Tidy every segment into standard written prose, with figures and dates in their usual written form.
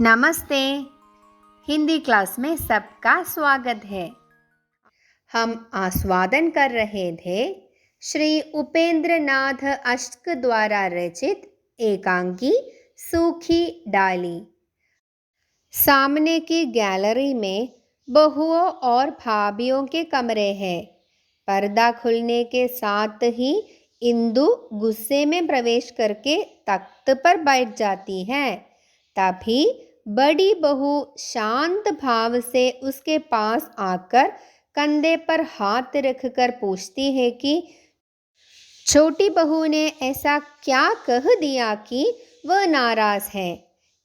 नमस्ते। हिंदी क्लास में सबका स्वागत है। हम आस्वादन कर रहे थे श्री उपेंद्र नाथ अष्टक द्वारा रचित एकांकी सूखी डाली। सामने की गैलरी में बहुओं और भाभियों के कमरे हैं। पर्दा खुलने के साथ ही इंदु गुस्से में प्रवेश करके तख्त पर बैठ जाती है। तभी बड़ी बहू शांत भाव से उसके पास आकर कंधे पर हाथ रखकर पूछती है कि छोटी बहू ने ऐसा क्या कह दिया कि वह नाराज है।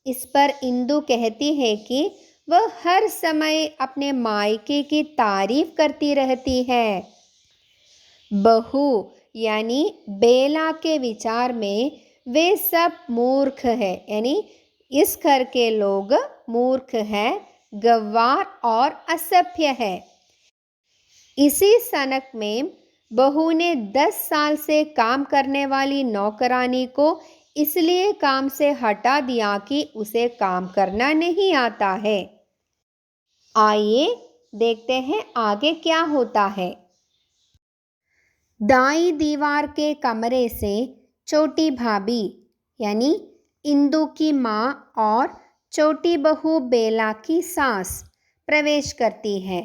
इस पर इंदु कहती है कि वह हर समय अपने मायके की तारीफ करती रहती है। बहू यानी बेला के विचार में वे सब मूर्ख है, यानी इस घर के लोग मूर्ख हैं, गंवार और असभ्य है। इसी सनक में बहू ने 10 साल से काम करने वाली नौकरानी को इसलिए काम से हटा दिया कि उसे काम करना नहीं आता है। आइए देखते हैं आगे क्या होता है। दाई दीवार के कमरे से छोटी भाभी यानी इंदु की माँ और छोटी बहू बेला की सास प्रवेश करती है।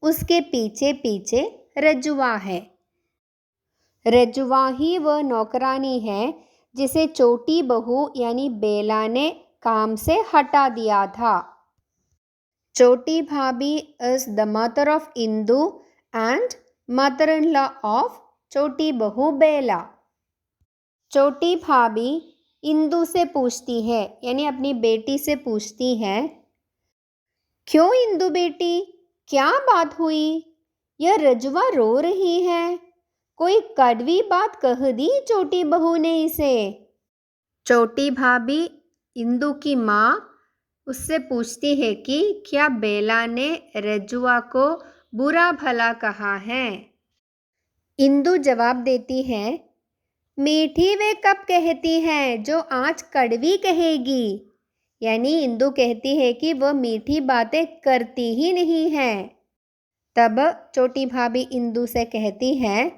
उसके पीछे पीछे रजुआ है। रजुआ ही वह नौकरानी है जिसे छोटी बहू यानी बेला ने काम से हटा दिया था। छोटी भाभी is the mother of Indu and mother in law of छोटी बहू बेला। छोटी भाभी इंदु से पूछती है, यानी अपनी बेटी से पूछती है, क्यों इंदु बेटी, क्या बात हुई? यह रजुआ रो रही है। कोई कड़वी बात कह दी छोटी बहू ने इसे? छोटी भाभी इंदु की माँ उससे पूछती है कि क्या बेला ने रजुआ को बुरा भला कहा है? इंदु जवाब देती है, मीठी वे कब कहती है जो आज कड़वी कहेगी। यानी इंदु कहती है कि वह मीठी बातें करती ही नहीं है। तब छोटी भाभी इंदु से कहती है,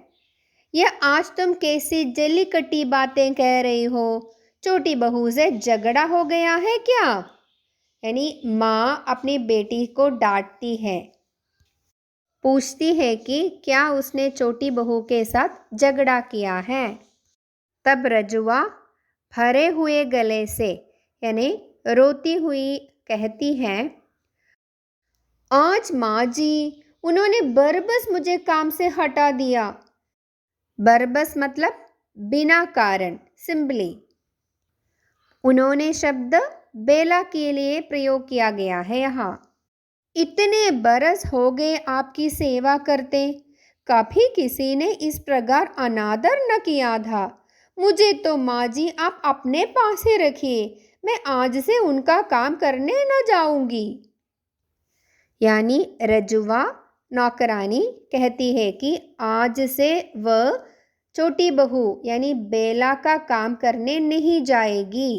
यह आज तुम कैसी जली कटी बातें कह रही हो? छोटी बहू से झगड़ा हो गया है क्या? यानी माँ अपनी बेटी को डांटती है, पूछती है कि क्या उसने छोटी बहू के साथ झगड़ा किया है। तब रजुआ भरे हुए गले से यानी रोती हुई कहती है, आज माँ जी उन्होंने बरबस मुझे काम से हटा दिया। बरबस मतलब बिना कारण, सिंपली। उन्होंने शब्द बेला के लिए प्रयोग किया गया है यहाँ। इतने बरस हो गए आपकी सेवा करते, कभी किसी ने इस प्रकार अनादर न किया था। मुझे तो माँ जी आप अपने पास ही रखिए, मैं आज से उनका काम करने न जाऊंगी। यानी रजुआ नौकरानी कहती है कि आज से वह छोटी बहू यानी बेला का काम करने नहीं जाएगी।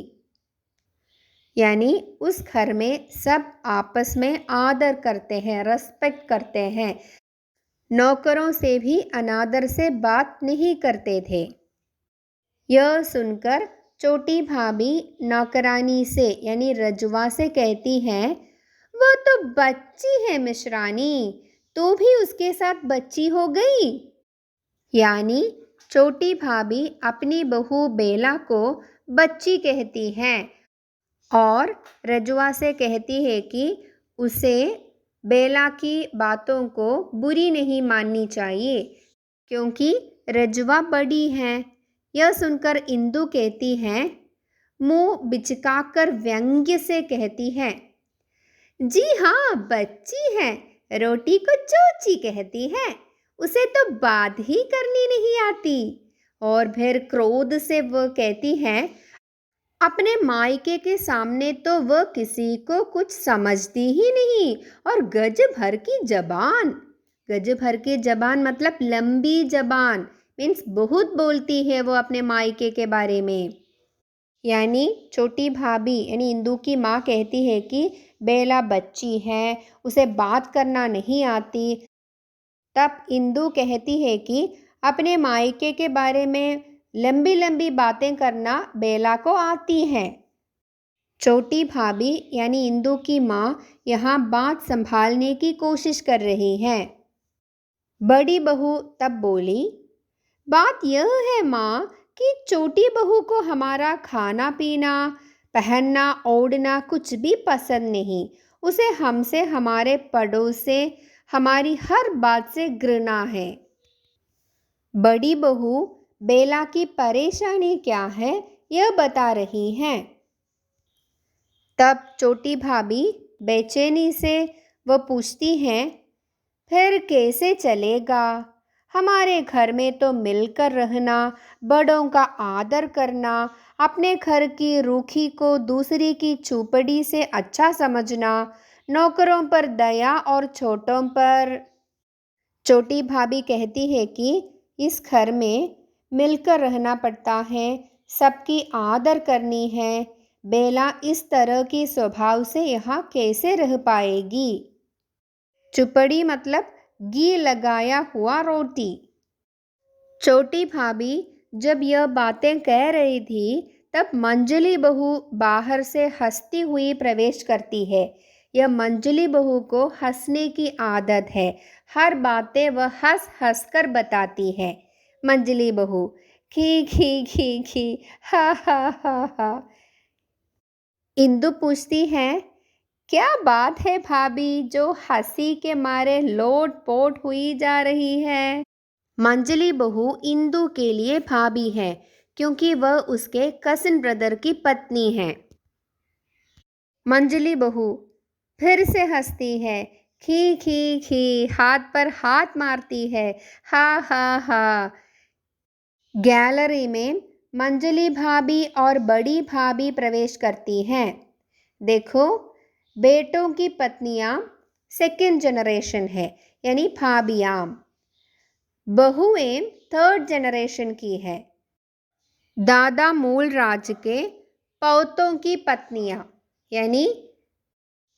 यानी उस घर में सब आपस में आदर करते हैं, रेस्पेक्ट करते हैं। नौकरों से भी अनादर से बात नहीं करते थे। यह सुनकर छोटी भाभी नौकरानी से यानी रजुआ से कहती है, वह तो बच्ची है मिश्रानी, तू भी उसके साथ बच्ची हो गई। यानी छोटी भाभी अपनी बहू बेला को बच्ची कहती है और रजुआ से कहती है कि उसे बेला की बातों को बुरी नहीं माननी चाहिए क्योंकि रजुआ बड़ी है। यह सुनकर इंदु कहती है, मुंह बिचकाकर व्यंग्य से कहती है, जी हाँ बच्ची है, रोटी को चोची कहती है, उसे तो बात ही करनी नहीं आती। और फिर क्रोध से वह कहती है, अपने मायके के सामने तो वह किसी को कुछ समझती ही नहीं और गज भर की जबान। गज भर की जबान मतलब लंबी जबान, मीन्स बहुत बोलती है वो अपने मायके के बारे में। यानी छोटी भाभी यानी इंदू की माँ कहती है कि बेला बच्ची है, उसे बात करना नहीं आती। तब इंदू कहती है कि अपने मायके के बारे में लंबी लंबी बातें करना बेला को आती है। छोटी भाभी यानी इंदू की माँ यहाँ बात संभालने की कोशिश कर रही है। बड़ी बहू तब बोली, बात यह है माँ कि छोटी बहू को हमारा खाना पीना, पहनना ओढ़ना कुछ भी पसंद नहीं। उसे हमसे, हमारे पड़ोस से, हमारी हर बात से घृणा है। बड़ी बहू बेला की परेशानी क्या है यह बता रही है। तब छोटी भाभी बेचैनी से वह पूछती है, फिर कैसे चलेगा? हमारे घर में तो मिलकर रहना, बड़ों का आदर करना, अपने घर की रूखी को दूसरी की चूपड़ी से अच्छा समझना, नौकरों पर दया और छोटों पर। छोटी भाभी कहती है कि इस घर में मिलकर रहना पड़ता है, सबकी आदर करनी है। बेला इस तरह की स्वभाव से यहाँ कैसे रह पाएगी? चुपड़ी मतलब घी लगाया हुआ रोटी। छोटी भाभी जब यह बातें कह रही थी तब मंजली बहू बाहर से हंसती हुई प्रवेश करती है। यह मंजली बहू को हंसने की आदत है। हर बातें वह हंस हंस कर बताती है। मंजली बहू, खी खी खी खी, हा हा हा हा। इंदु पूछती है, क्या बात है भाभी जो हंसी के मारे लोट पोट हुई जा रही है? मंजली बहू इंदु के लिए भाभी है क्योंकि वह उसके कजिन ब्रदर की पत्नी है। मंजली बहू फिर से हंसती है, खी खी खी, हाथ पर हाथ मारती है, हा हा हा। गैलरी में मंजली भाभी और बड़ी भाभी प्रवेश करती हैं। देखो, बेटों की पत्नियां सेकेंड जनरेशन है यानी भाभियां। बहुएं थर्ड जनरेशन की है। दादा मूलराज के पौतों की पत्नियां यानी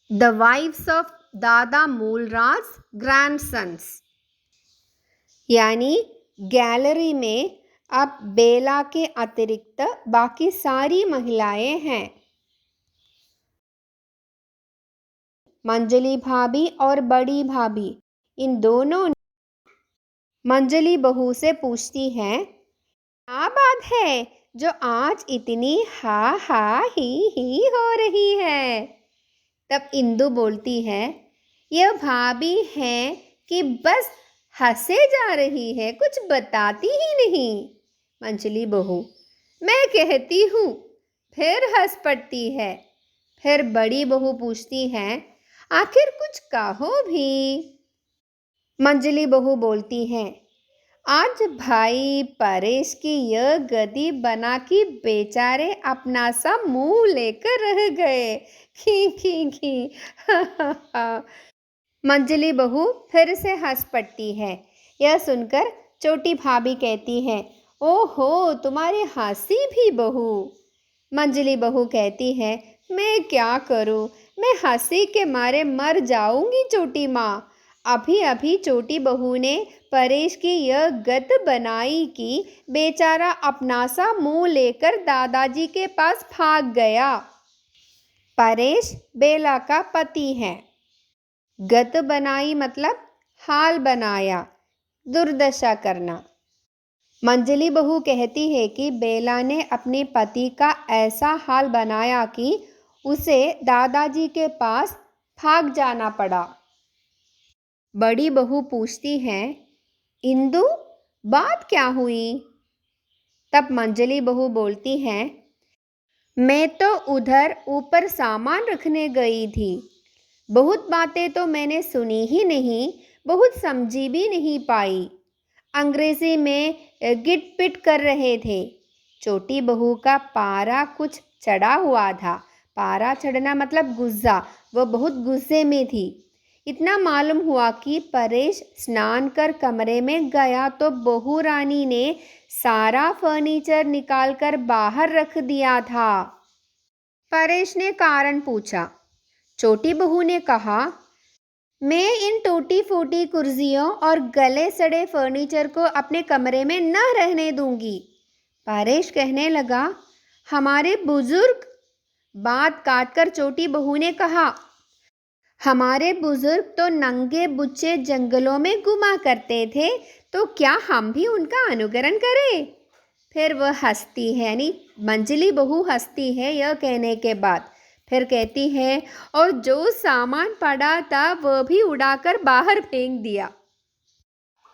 द वाइफ्स ऑफ दादा मूलराज ग्रैंडसन्स। यानी गैलरी में अब बेला के अतिरिक्त बाकी सारी महिलाएं हैं। मंजली भाभी और बड़ी भाभी इन दोनों मंजली बहू से पूछती हैं, क्या बात है जो आज इतनी हा हा ही हो रही है? तब इंदु बोलती है, यह भाभी है कि बस हंसे जा रही है, कुछ बताती ही नहीं। मंजली बहू, मैं कहती हूँ, फिर हंस पड़ती है। फिर बड़ी बहू पूछती है, आखिर कुछ कहो भी। मंजली बहू बोलती है, आज भाई परेश की यह गदी बना कि बेचारे अपना सा मुंह लेकर रह गए। खी खी खी हा हा हा। मंजली बहू फिर से हंस पड़ती है। यह सुनकर छोटी भाभी कहती है, ओहो तुम्हारी हंसी भी बहू। मंजली बहू कहती है, मैं क्या करूं, मैं हंसी के मारे मर जाऊंगी छोटी माँ। अभी अभी छोटी बहू ने परेश की यह गत बनाई कि बेचारा अपना सा मुंह लेकर दादाजी के पास भाग गया। परेश बेला का पति है। गत बनाई मतलब हाल बनाया, दुर्दशा करना। मंजली बहू कहती है कि बेला ने अपने पति का ऐसा हाल बनाया कि उसे दादाजी के पास भाग जाना पड़ा। बड़ी बहू पूछती है, इंदु बात क्या हुई? तब मंजली बहू बोलती है, मैं तो उधर ऊपर सामान रखने गई थी। बहुत बातें तो मैंने सुनी ही नहीं, बहुत समझी भी नहीं पाई। अंग्रेजी में गिट पिट कर रहे थे। छोटी बहू का पारा कुछ चढ़ा हुआ था। पारा चढ़ना मतलब गुस्सा, वह बहुत गुस्से में थी। इतना मालूम हुआ कि परेश स्नान कर कमरे में गया तो बहू रानी ने सारा फर्नीचर निकालकर बाहर रख दिया था। परेश ने कारण पूछा। छोटी बहू ने कहा, मैं इन टूटी फूटी कुर्सियों और गले सड़े फर्नीचर को अपने कमरे में न रहने दूंगी। परेश कहने लगा, हमारे बुजुर्ग। बात काटकर छोटी बहू ने कहा, हमारे बुजुर्ग तो नंगे बुच्चे जंगलों में घुमा करते थे, तो क्या हम भी उनका अनुकरण करें? फिर वह हंसती है, यानी मंजली बहू हंसती है यह कहने के बाद। फिर कहती है, और जो सामान पड़ा था वह भी उड़ाकर बाहर फेंक दिया।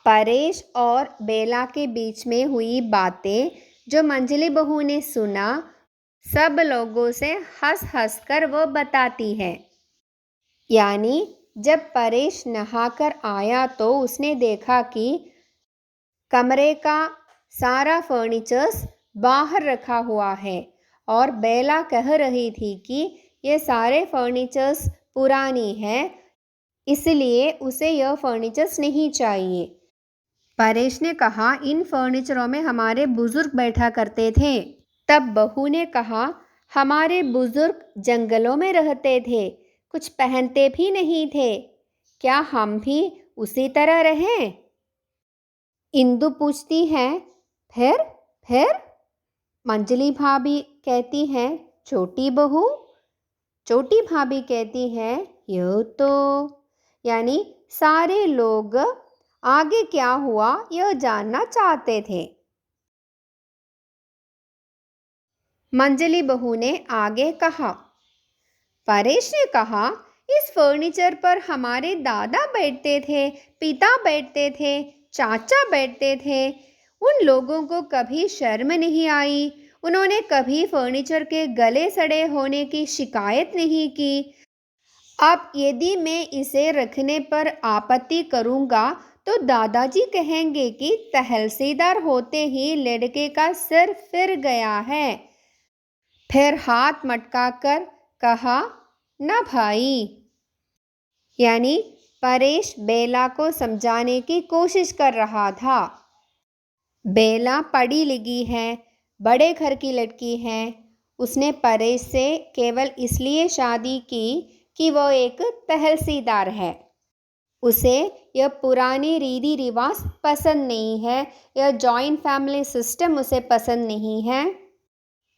परेश और बेला के बीच में हुई बातें जो मंजली बहू ने सुना, सब लोगों से हंस हंस कर वो बताती है। यानी जब परेश नहाकर आया तो उसने देखा कि कमरे का सारा फर्नीचर्स बाहर रखा हुआ है और बेला कह रही थी कि ये सारे फर्नीचर्स पुरानी है, इसलिए उसे यह फर्नीचर्स नहीं चाहिए। परेश ने कहा, इन फर्नीचरों में हमारे बुजुर्ग बैठा करते थे। तब बहू ने कहा, हमारे बुजुर्ग जंगलों में रहते थे, कुछ पहनते भी नहीं थे, क्या हम भी उसी तरह रहें? इंदु पूछती है, फिर? मंजली भाभी कहती है, छोटी बहू। छोटी भाभी कहती है, यह तो, यानी सारे लोग आगे क्या हुआ यह जानना चाहते थे। मंजली बहू ने आगे कहा, परेश ने कहा, इस फर्नीचर पर हमारे दादा बैठते थे, पिता बैठते थे, चाचा बैठते थे। उन लोगों को कभी शर्म नहीं आई, उन्होंने कभी फर्नीचर के गले सड़े होने की शिकायत नहीं की। अब यदि मैं इसे रखने पर आपत्ति करूँगा तो दादाजी कहेंगे कि तहसीलदार होते ही लड़के का सिर फिर गया है। फिर हाथ मटकाकर कहा, ना भाई। यानी परेश बेला को समझाने की कोशिश कर रहा था। बेला पढ़ी लिखी है, बड़े घर की लड़की है, उसने परेश से केवल इसलिए शादी की कि वो एक तहसीलदार है। उसे यह पुरानी रीति रिवाज पसंद नहीं है, यह जॉइंट फैमिली सिस्टम उसे पसंद नहीं है।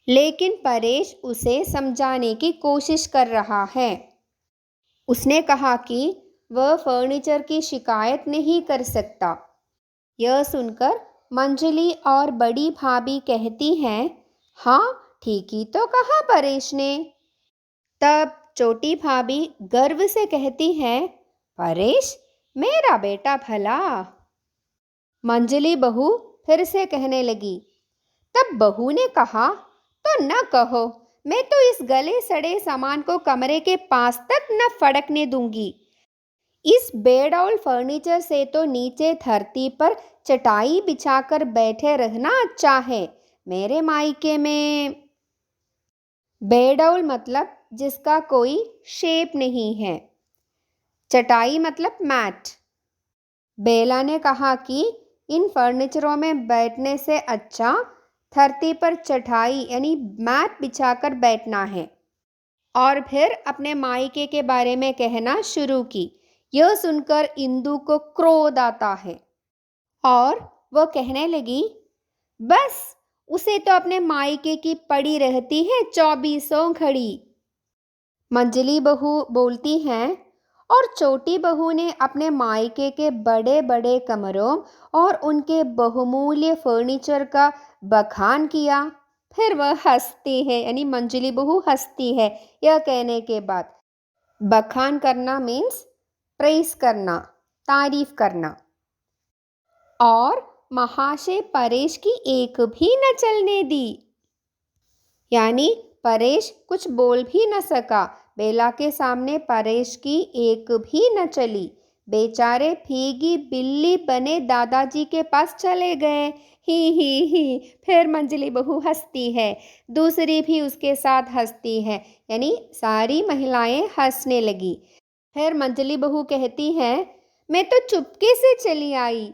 लेकिन परेश उसे समझाने की कोशिश कर रहा है। उसने कहा कि वह फर्नीचर की शिकायत नहीं कर सकता। यह सुनकर मंजली और बड़ी भाभी कहती हैं, हाँ ठीक ही तो कहा परेश ने। तब छोटी भाभी गर्व से कहती है, परेश मेरा बेटा भला। मंजली बहू फिर से कहने लगी। तब बहू ने कहा, तो न कहो, मैं तो इस गले सड़े सामान को कमरे के पास तक न फड़कने दूंगी। इस बेडौल फर्नीचर से तो नीचे धरती पर चटाई बिछाकर बैठे रहना अच्छा है। मेरे मायके में बेडौल मतलब जिसका कोई शेप नहीं है, चटाई मतलब मैट। बेला ने कहा कि इन फर्नीचरों में बैठने से अच्छा धरती पर चटाई यानी मैट बिछाकर बैठना है। और फिर अपने मायके के बारे में कहना शुरू की। यह सुनकर इंदु को क्रोध आता है और वह कहने लगी, बस उसे तो अपने मायके की पड़ी रहती है 24 घड़ी। मंजली बहू बोलती हैं, और छोटी बहू ने अपने मायके के बड़े बड़े कमरों और उनके बहुमूल्य फर्नीचर का बखान किया। फिर वह हंसती है, यानी मंजली बहू हंसती है यह कहने के बाद। बखान करना मीन्स प्रेस करना, तारीफ करना। और महाशय परेश की एक भी न चलने दी, यानी परेश कुछ बोल भी न सका। बेला के सामने परेश की एक भी न चली। बेचारे भीगी बिल्ली बने दादाजी के पास चले गए। ही। फिर मंजली बहू हंसती है, दूसरी भी उसके साथ हंसती है, यानी सारी महिलाएं हंसने लगी। फिर मंजली बहू कहती है, मैं तो चुपके से चली आई।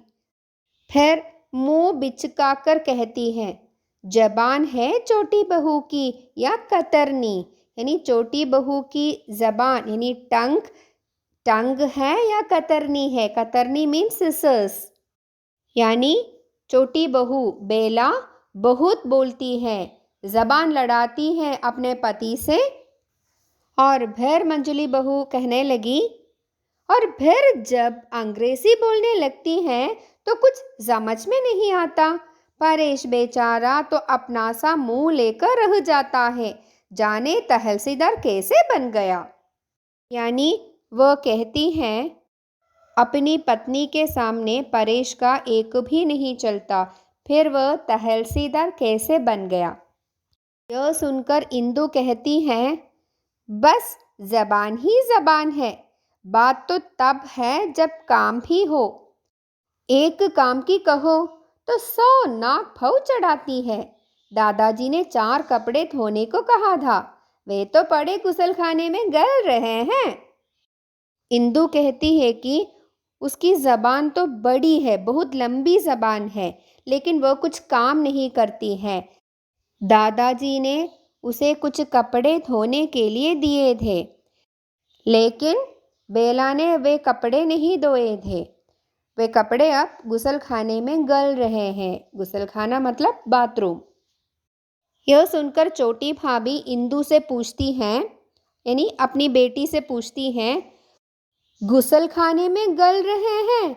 फिर मुंह बिचकाकर कहती है, जबान है छोटी बहू की या कतरनी, यानी छोटी बहू की जबान यानी टंग टंग है या कतरनी है। कतरनी मीन्स सिसर्स। यानी छोटी बहू बेला बहुत बोलती है, जबान लड़ाती है अपने पति से। और फिर मंजली बहू कहने लगी, और फिर जब अंग्रेजी बोलने लगती है तो कुछ समझ में नहीं आता। परेश बेचारा तो अपना सा मुंह लेकर रह जाता है, जाने तहसीलदार कैसे बन गया। यानी वह कहती हैं, अपनी पत्नी के सामने परेश का एक भी नहीं चलता, फिर वह तहसीलदार कैसे बन गया। यह सुनकर इंदु कहती हैं, बस जबान ही जबान है, बात तो तब है जब काम भी हो। एक काम की कहो तो 100 नाक फौ चढ़ाती है। दादाजी ने 4 कपड़े धोने को कहा था, वे तो पड़े गुसलखाने में गल रहे हैं। इंदु कहती है कि उसकी जबान तो बड़ी है, बहुत लंबी जबान है, लेकिन वह कुछ काम नहीं करती है। दादाजी ने उसे कुछ कपड़े धोने के लिए दिए थे, लेकिन बेला ने वे कपड़े नहीं धोए थे। वे कपड़े अब गुसलखाने में गल रहे हैं। गुसलखाना मतलब बाथरूम। यह सुनकर छोटी भाभी इंदु से पूछती हैं, यानी अपनी बेटी से पूछती हैं, गुसलखाने में गल रहे हैं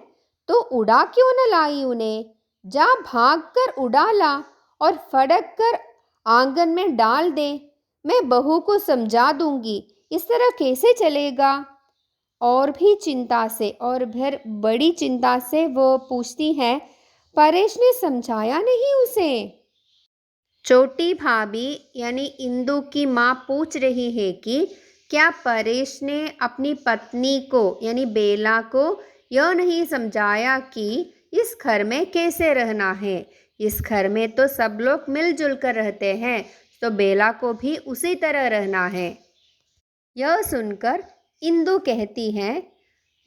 तो उड़ा क्यों न लाई उन्हें? जा भाग कर उड़ा ला और फड़क कर आंगन में डाल दे। मैं बहू को समझा दूंगी, इस तरह कैसे चलेगा। और भी चिंता से और फिर बड़ी चिंता से वो पूछती है, परेश ने समझाया नहीं उसे? छोटी भाभी यानी इंदु की माँ पूछ रही है कि क्या परेश ने अपनी पत्नी को यानी बेला को यह नहीं समझाया कि इस घर में कैसे रहना है। इस घर में तो सब लोग मिलजुल कर रहते हैं, तो बेला को भी उसी तरह रहना है। यह सुनकर इंदु कहती है,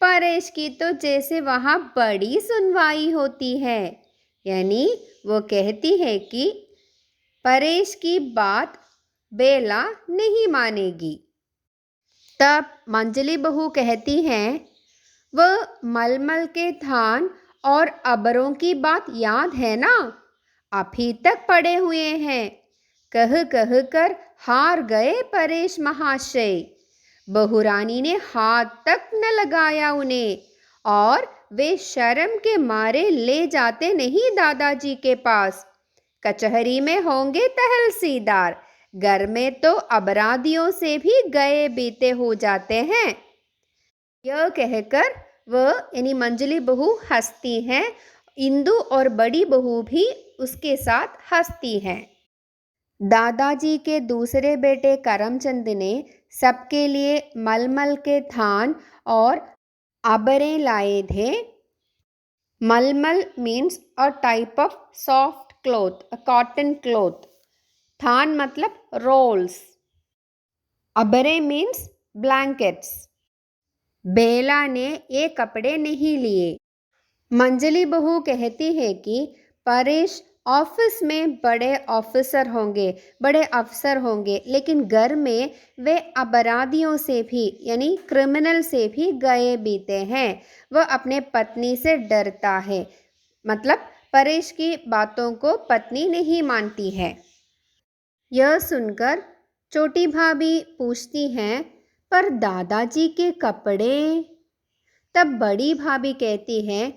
परेश की तो जैसे वहाँ बड़ी सुनवाई होती है। यानी वो कहती है कि परेश की बात बेला नहीं मानेगी। तब मंजली बहू कहती हैं, वह मलमल के थान और अबरों की बात याद है ना? अभी तक पड़े हुए हैं। कह कह कर हार गए परेश महाशय। बहुरानी ने हाथ तक न लगाया उन्हें, और वे शर्म के मारे ले जाते नहीं दादाजी के पास। कचहरी में होंगे तहसीलदार, घर में तो अपराधियों से भी गए बीते हो जाते हैं। यह कहकर वह यानी मंजली बहू हंसती हैं। इंदु और बड़ी बहू भी उसके साथ हंसती हैं। दादाजी के दूसरे बेटे करमचंद ने सबके लिए मलमल के थान और आबरें लाए थे। Malmal means a type of soft cloth, a cotton cloth. थान मतलब rolls. Abre means blankets. Bela ने ये कपड़े नहीं लिए। मंजली बहू कहती है कि परेश ऑफिस में बड़े ऑफिसर होंगे, बड़े अफसर होंगे, लेकिन घर में वे अपराधियों से भी यानी क्रिमिनल से भी गए बीते हैं। वह अपने पत्नी से डरता है, मतलब परेश की बातों को पत्नी नहीं मानती है। यह सुनकर छोटी भाभी पूछती हैं, पर दादाजी के कपड़े? तब बड़ी भाभी कहती है,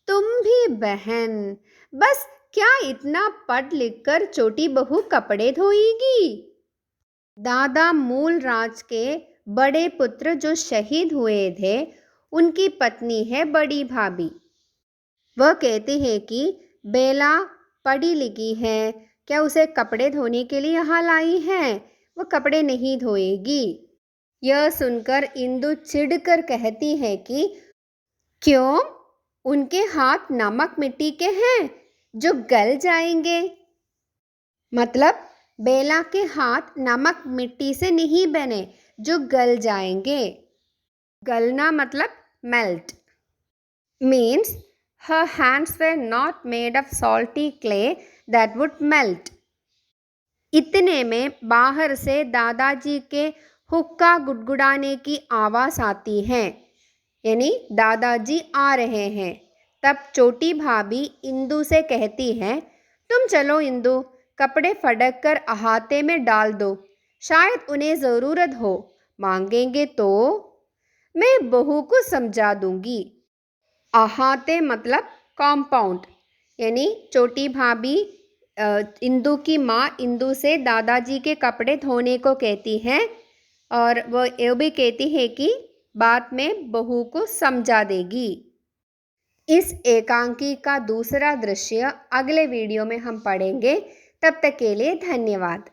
तुम भी बहन, बस क्या इतना पढ़ लिख कर छोटी बहू कपड़े धोएगी? दादा मूल राज के बड़े पुत्र जो शहीद हुए थे, उनकी पत्नी है बड़ी भाभी। वह कहती है कि बेला पढ़ी लिखी है, क्या उसे कपड़े धोने के लिए यहाँ लाई है? वो कपड़े नहीं धोएगी। यह सुनकर इंदु चिढ़कर कहती है कि क्यों? उनके हाथ नमक मिट्टी के हैं जो गल जाएंगे। मतलब बेला के हाथ नमक मिट्टी से नहीं बने जो गल जाएंगे। गलना मतलब melt. Means her hands were not made of salty clay that would melt. इतने में बाहर से दादाजी के हुक्का गुड़गुड़ाने की आवाज़ आती है, यानी दादाजी आ रहे हैं। तब छोटी भाभी इंदु से कहती है, तुम चलो इंदु, कपड़े फटक कर अहाते में डाल दो, शायद उन्हें ज़रूरत हो, मांगेंगे तो। मैं बहू को समझा दूंगी। अहाते मतलब कॉम्पाउंड, यानी छोटी भाभी इंदु की माँ इंदु से दादाजी के कपड़े धोने को कहती है और वो ये भी कहती है कि बाद में बहू को समझा देगी। इस एकांकी का दूसरा दृश्य अगले वीडियो में हम पढ़ेंगे। तब तक के लिए धन्यवाद।